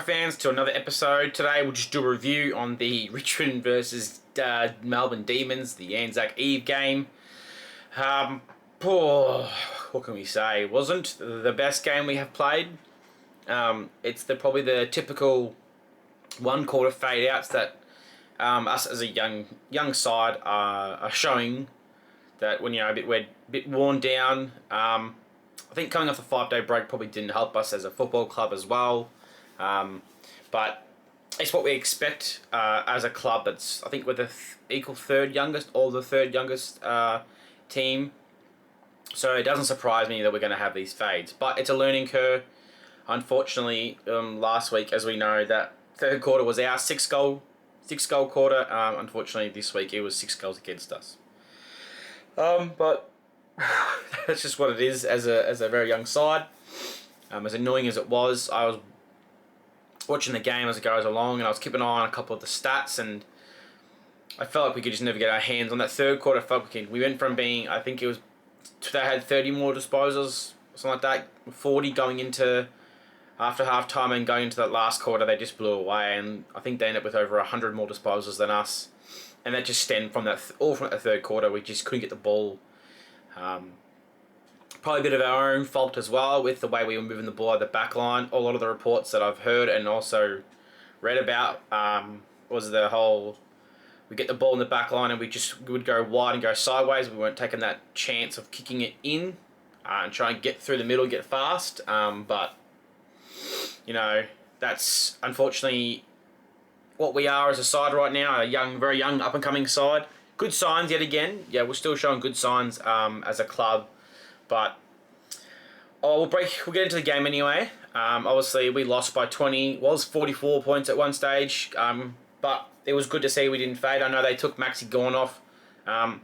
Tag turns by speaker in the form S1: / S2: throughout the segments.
S1: fans, to another episode. Today we'll just do a review on the Richmond versus Melbourne Demons, the ANZAC EVE game. What can we say? It wasn't the best game we have played. It's probably the typical one-quarter fade-outs that us as a young side are showing that when we're a bit worn down. I think coming off the 5-day break probably didn't help us as a football club as well. But it's what we expect as a club. I think we're the equal third youngest or the third youngest team. So it doesn't surprise me that we're going to have these fades. But it's a learning curve. Unfortunately, last week, as we know, that third quarter was our six goal quarter. Unfortunately, this week it was 6 goals against us. But that's just what it is as a very young side. As annoying as it was, I was watching the game as it goes along, and I was keeping an eye on a couple of the stats, and I felt like we could just never get our hands on that third quarter. We went from being, I think it was, they had 30 more disposals, something like that, 40 going into after half time, and going into that last quarter they just blew away, and I think they ended up with over 100 more disposals than us, and that just stemmed from all from the third quarter. We just couldn't get the ball. Probably a bit of our own fault as well with the way we were moving the ball at the back line. A lot of the reports that I've heard and also read about was the whole, we get the ball in the back line and we would go wide and go sideways. We weren't taking that chance of kicking it in and try and get through the middle, get fast. But, that's unfortunately what we are as a side right now, a very young, up-and-coming side. Good signs yet again. Yeah, we're still showing good signs as a club. But we'll get into the game anyway. Obviously, we lost by 20. Was 44 points at one stage. But it was good to see we didn't fade. I know they took Maxi Gawn off. I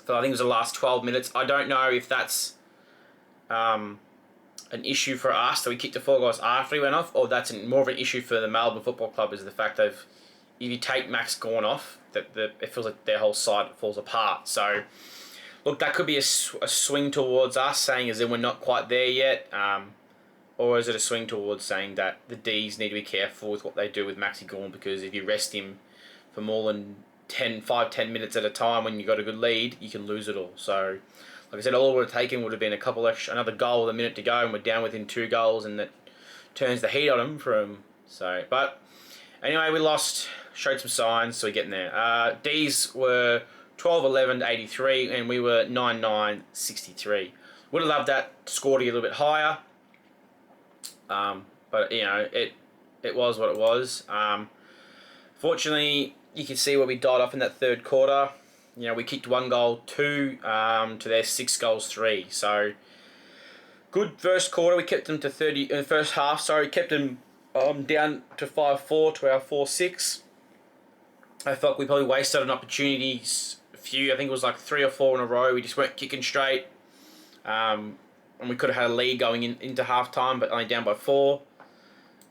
S1: think it was the last 12 minutes. I don't know if that's an issue for us, that we kicked the 4 goals after he went off, or that's more of an issue for the Melbourne Football Club, is the fact that if you take Max Gawn off, it feels like their whole side falls apart. So, look, that could be a swing towards us, saying as in we're not quite there yet. Or is it a swing towards saying that the Ds need to be careful with what they do with Maxi Gawn, because if you rest him for more than 5-10 minutes at a time when you've got a good lead, you can lose it all. So, like I said, all it would have taken would have been another goal with a minute to go, and we're down within 2 goals, and that turns the heat on them but anyway, we lost, showed some signs, so we're getting there. Ds were 12-11-83, and we were 9-9-63. Would have loved that score to get a little bit higher. But it was what it was. Fortunately, you can see where we died off in that third quarter. We kicked 1 goal, 2 to their 6 goals, 3. So good first quarter. We kept them to 30. First half, kept them down to 5-4 to our 4-6. I felt we probably wasted an opportunity. I think it was like 3 or 4 in a row. We just weren't kicking straight. And we could have had a lead going into half time, but only down by 4.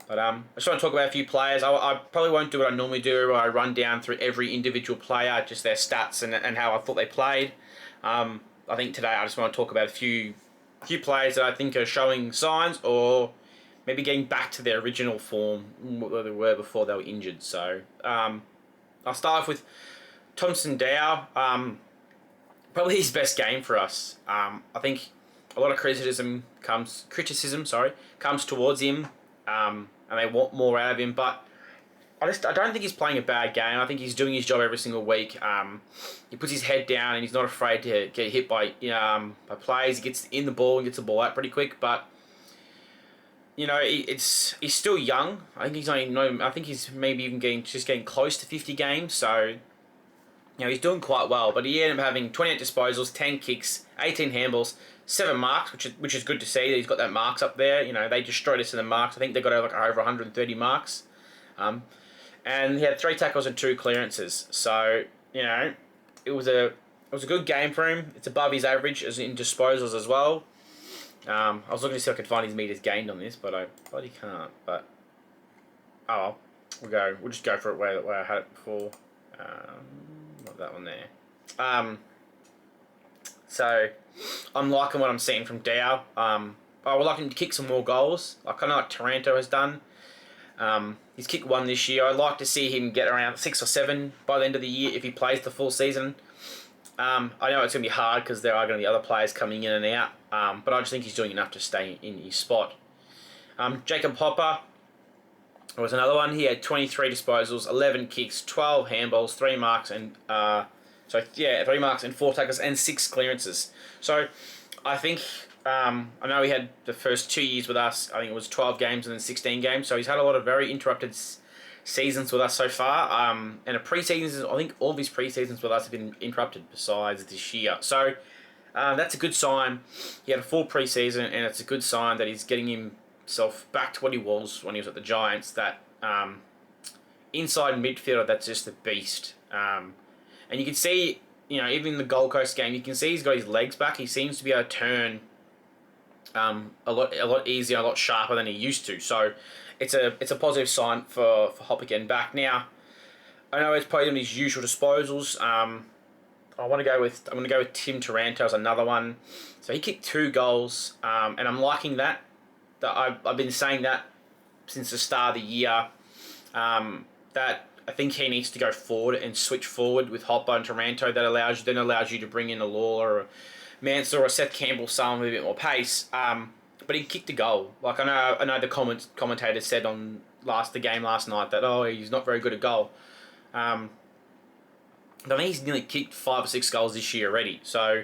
S1: But I just want to talk about a few players. I probably won't do what I normally do, where I run down through every individual player, just their stats and how I thought they played. I think today I just want to talk about a few players that I think are showing signs, or maybe getting back to their original form, where they were before they were injured. So I'll start off with Thompson Dow. Probably his best game for us. I think a lot of criticism comes towards him, and they want more out of him. But I don't think he's playing a bad game. I think he's doing his job every single week. He puts his head down and he's not afraid to get hit by plays. He gets in the ball and gets the ball out pretty quick. But he's still young. I think he's maybe even getting close to 50 games. So he's doing quite well. But he ended up having 28 disposals, 10 kicks, 18 handballs, 7 marks, which is good to see that he's got that marks up there. They destroyed us in the marks. I think they got over 130 marks. And he had 3 tackles and 2 clearances. So, it was a good game for him. It's above his average as in disposals as well. I was looking to see if I could find his metres gained on this, but I bloody can't. But oh well, we'll just go for it where I had it before. Not that one there. So I'm liking what I'm seeing from Dow. I would like him to kick some more goals, kind of like Taranto has done. He's kicked 1 this year. I'd like to see him get around 6 or 7 by the end of the year if he plays the full season. I know it's going to be hard because there are going to be other players coming in and out, but I just think he's doing enough to stay in his spot. Jacob Hopper was another one. He had 23 disposals, 11 kicks, 12 handballs, 3 marks, and 3 marks and 4 tackles and 6 clearances. So I think I know he had the first 2 years with us. I think it was 12 games and then 16 games. So he's had a lot of very interrupted seasons with us so far. And a pre-season, I think all of his pre-seasons with us have been interrupted besides this year. So that's a good sign. He had a full pre-season, and it's a good sign that he's getting himself back to what he was when he was at the Giants. That inside midfielder that's just a beast. And you can see, even in the Gold Coast game, you can see he's got his legs back. He seems to be able to turn a lot easier, a lot sharper than he used to. So it's a positive sign for Hopper getting back. Now, I know he's played on his usual disposals. I'm going to go with Tim Taranto as another one. So he kicked 2 goals, and I'm liking that. I've been saying that since the start of the year. That I think he needs to go forward and switch forward with Hopper and Taranto. That allows you to bring in a Lawler or a Mansell or a Seth Campbell, someone with a bit more pace. But he kicked a goal. Like I know the commentator said on the game last night that he's not very good at goal. I think he's nearly kicked 5 or 6 goals this year already. So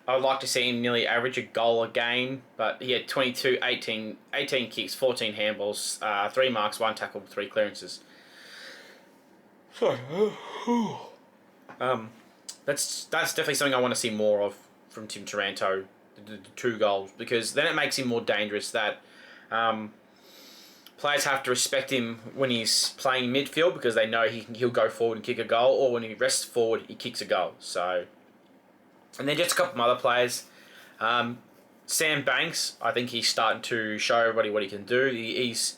S1: I'd like to see him nearly average a goal a game. But he had 22, 18 kicks, 14 handballs, 3 marks, 1 tackle, 3 clearances. Sorry. That's definitely something I want to see more of from Tim Taranto, the 2 goals, because then it makes him more dangerous. That players have to respect him when he's playing midfield because they know he'll go forward and kick a goal, or when he rests forward, he kicks a goal. So, and then just a couple of other players. Sam Banks, I think he's starting to show everybody what he can do. He's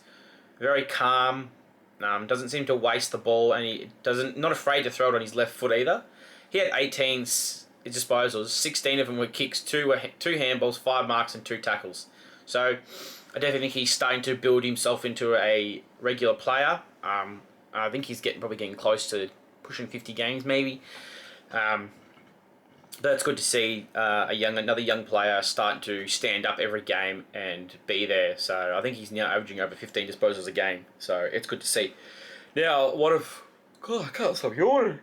S1: very calm, doesn't seem to waste the ball, and he not afraid to throw it on his left foot either. He had 18 disposals, 16 of them were kicks, 2 handballs, 5 marks, and 2 tackles. So I definitely think he's starting to build himself into a regular player. I think he's probably getting close to pushing 50 games maybe. But it's good to see another young player starting to stand up every game and be there. So I think he's now averaging over 15 disposals a game. So it's good to see. Now, I can't stop yawning.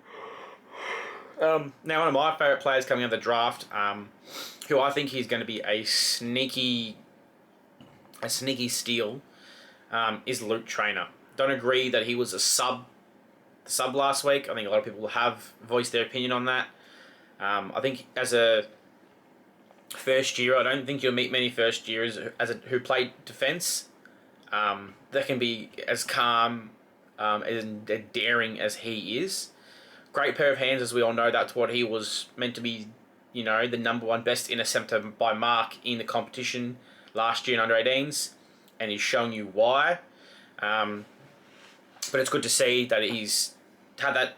S1: Now, one of my favourite players coming out of the draft, who I think he's going to be a sneaky steal, is Luke Traynor. Don't agree that he was a sub last week. I think a lot of people have voiced their opinion on that. I think as a first year, I don't think you'll meet many first years who play defence that can be as calm and daring as he is. Great pair of hands, as we all know. That's what he was meant to be, the number 1 best interceptor by mark in the competition last year in under-18s, and he's showing you why. But it's good to see that he's had that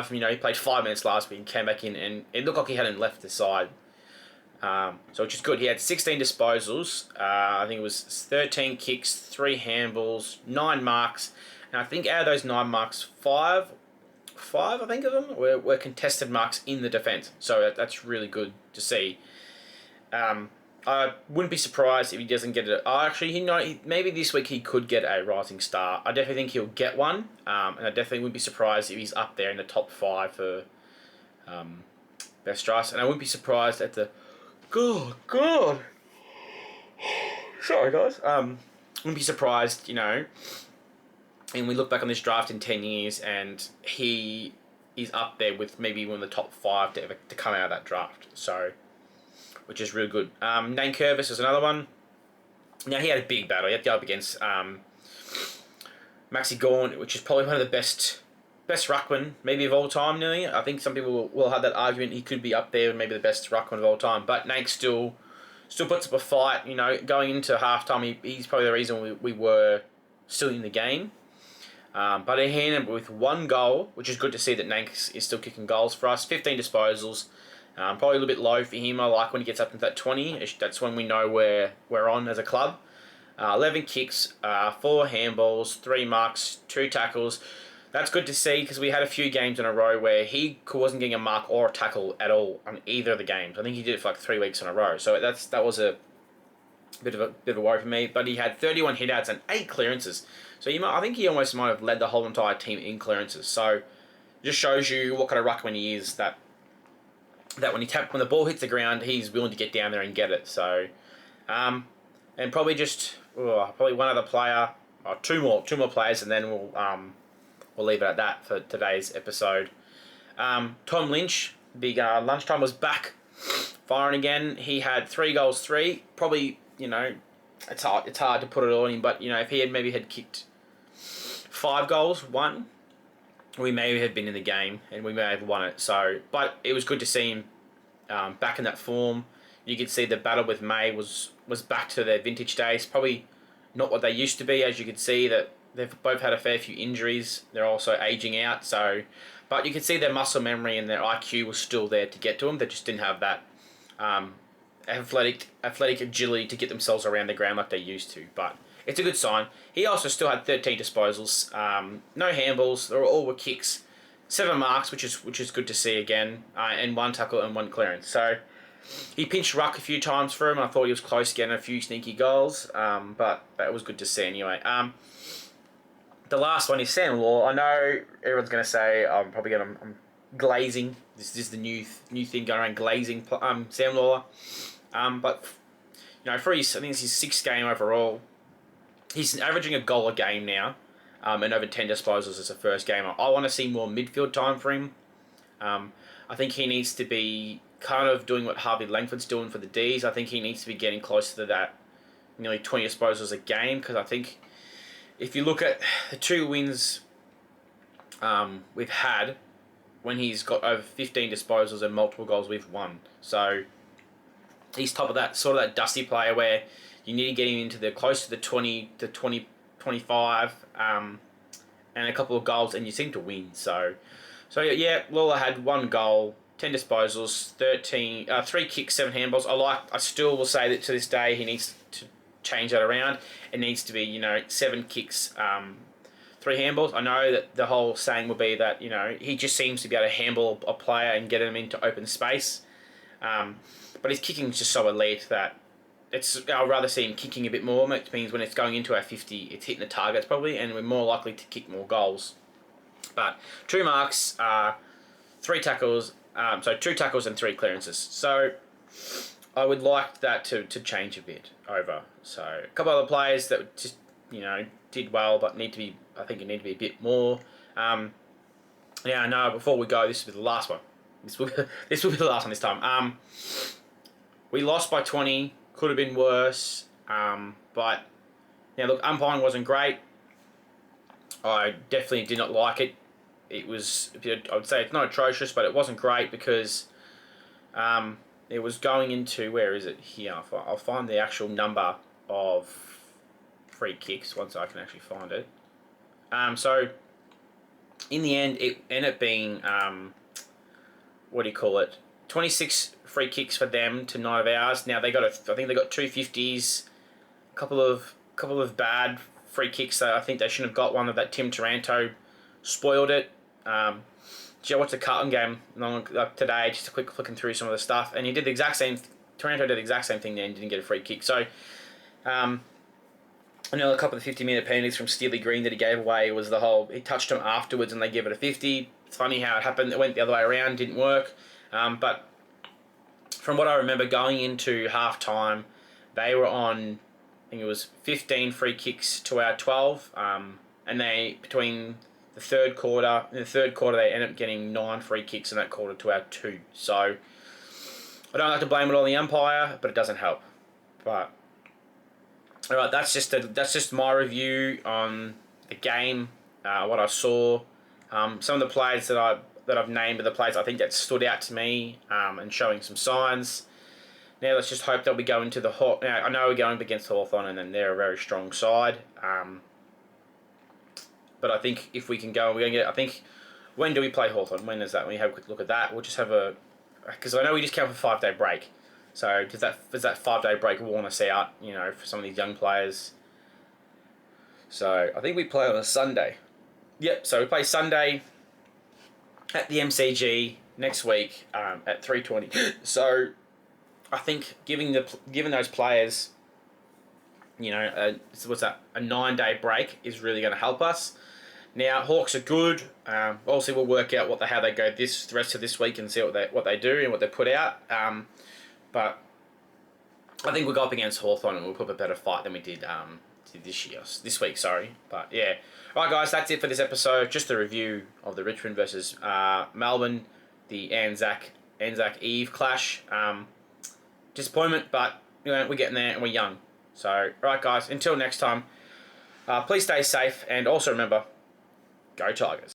S1: he played 5 minutes last week and came back in, and it looked like he hadn't left the side. So which is good. He had 16 disposals. I think it was 13 kicks, 3 handballs, 9 marks, and I think out of those 9 marks, 5 I think of them were contested marks in the defence. So that's really good to see. I wouldn't be surprised if he doesn't get it. Maybe this week he could get a rising star. I definitely think he'll get one, and I definitely wouldn't be surprised if he's up there in the top 5 for best strikes. And I wouldn't be surprised at the God. Sorry, guys. Wouldn't be surprised, and we look back on this draft in 10 years, and he is up there with maybe one of the top 5 to come out of that draft. So, which is really good. Nate Curvis is another one. Now, he had a big battle. He had to go up against Maxi Gawn, which is probably one of the best ruckman maybe of all time, nearly. I think some people will have that argument. He could be up there with maybe the best ruckman of all time. But Nate still puts up a fight. Going into halftime, he's probably the reason we were still in the game. But he ended up with 1 goal, which is good to see that Nanks is still kicking goals for us. 15 disposals. Probably a little bit low for him. I like when he gets up into that 20. That's when we know we're on as a club. 11 kicks, 4 handballs, 3 marks, 2 tackles. That's good to see because we had a few games in a row where he wasn't getting a mark or a tackle at all on either of the games. I think he did it for like 3 weeks in a row. So that was a bit of a worry for me. But he had 31 hitouts and 8 clearances. So I think he almost might have led the whole entire team in clearances. So it just shows you what kind of ruckman he is. That when the ball hits the ground, he's willing to get down there and get it. So, and probably probably one other player, or two more players, and then we'll leave it at that for today's episode. Tom Lynch, big lunchtime, was back firing again. He had 3 goals, 3. Probably, it's hard to put it all in, but if he had kicked 5 goals, 1, we may have been in the game and we may have won it. So, but it was good to see him back in that form. You could see the battle with May was back to their vintage days. Probably not what they used to be, as you could see that they've both had a fair few injuries. They're also aging out. So, but you could see their muscle memory and their IQ was still there to get to them. They just didn't have that athletic agility to get themselves around the ground like they used to. But it's a good sign. He also still had 13 disposals, no handballs. They all were kicks, 7 marks, which is good to see again, and 1 tackle and 1 clearance. So he pinched ruck a few times for him. I thought he was close to getting a few sneaky goals, but that was good to see anyway. The last one is Sam Law. I know everyone's going to say I'm glazing. This is the new thing going around, glazing Sam Lawler. But for I think it's his 6th game overall. He's averaging a goal a game now, and over 10 disposals as a first gamer. I want to see more midfield time for him. I think he needs to be kind of doing what Harvey Langford's doing for the Ds. I think he needs to be getting closer to that nearly 20 disposals a game, because I think if you look at the 2 wins we've had, when he's got over 15 disposals and multiple goals, we've won. So he's top of that, sort of that dusty player where you need to get him into the close to the 20 to 25, and a couple of goals, and you seem to win. So yeah, Lawler had 1 goal, 10 disposals, 3 kicks, 7 handballs. I still will say that to this day he needs to change that around. It needs to be 7 kicks, 3 handballs. I know that the whole saying will be that he just seems to be able to handball a player and get him into open space, but his kicking is just so elite that I'd rather see him kicking a bit more. It means when it's going into our 50, it's hitting the targets probably, and we're more likely to kick more goals. But 2 marks, 3 tackles, 2 tackles and 3 clearances. So I would like that to change a bit over. So a couple other players that just did well, but I think it need to be a bit more. Yeah, no. Before we go, this will be the last one. This will be the last one this time. We lost by 20. Could have been worse. But look, umpiring wasn't great. I definitely did not like it. It was, I would say it's not atrocious, but it wasn't great because it was going into, where is it here? I'll find the actual number of free kicks once I can actually find it. So in the end, it ended up being 26 free kicks for them to 9 of ours. Now I think they got 2 50s, a couple of bad free kicks that I think they shouldn't have got. One of that Tim Taranto spoiled it. I watched the Carlton game today, just a quick flicking through some of the stuff, and he did the exact same. Taranto did the exact same thing there and didn't get a free kick. So I know a couple of 50-minute penalties from Steely Green that he gave away was he touched him afterwards and they gave it a 50. It's funny how it happened. It went the other way around, didn't work. But from what I remember going into half-time, they were on, I think it was 15 free kicks to our 12. And between the third quarter, they ended up getting 9 free kicks in that quarter to our 2. So I don't like to blame it on the umpire, but it doesn't help. But all right, that's just my review on the game, what I saw. Some of the players that I've named are the players I think that stood out to me, and showing some signs. Now let's just hope that we go into the Now I know we're going up against Hawthorn, and they're a very strong side. But I think if we can go, we're going to get. I think, when do we play Hawthorn? When is that? When we have a quick look at that, we'll just have because I know we just came off a 5-day break. So does that 5-day break worn us out? For some of these young players, So I think we play on a Sunday. Yep. So we play Sunday at the MCG next week at 3:20. So I think giving those players, what's that? A 9-day break is really going to help us. Now Hawks are good. Obviously, we'll work out how they go the rest of this week and see what they do and what they put out. But I think we'll go up against Hawthorn and we'll put up a better fight than we did this week. Sorry, but yeah. All right, guys, that's it for this episode. Just a review of the Richmond versus Melbourne, the ANZAC EVE clash. Disappointment, but we're getting there and we're young. So, all right, guys. Until next time, please stay safe and also remember, go Tigers.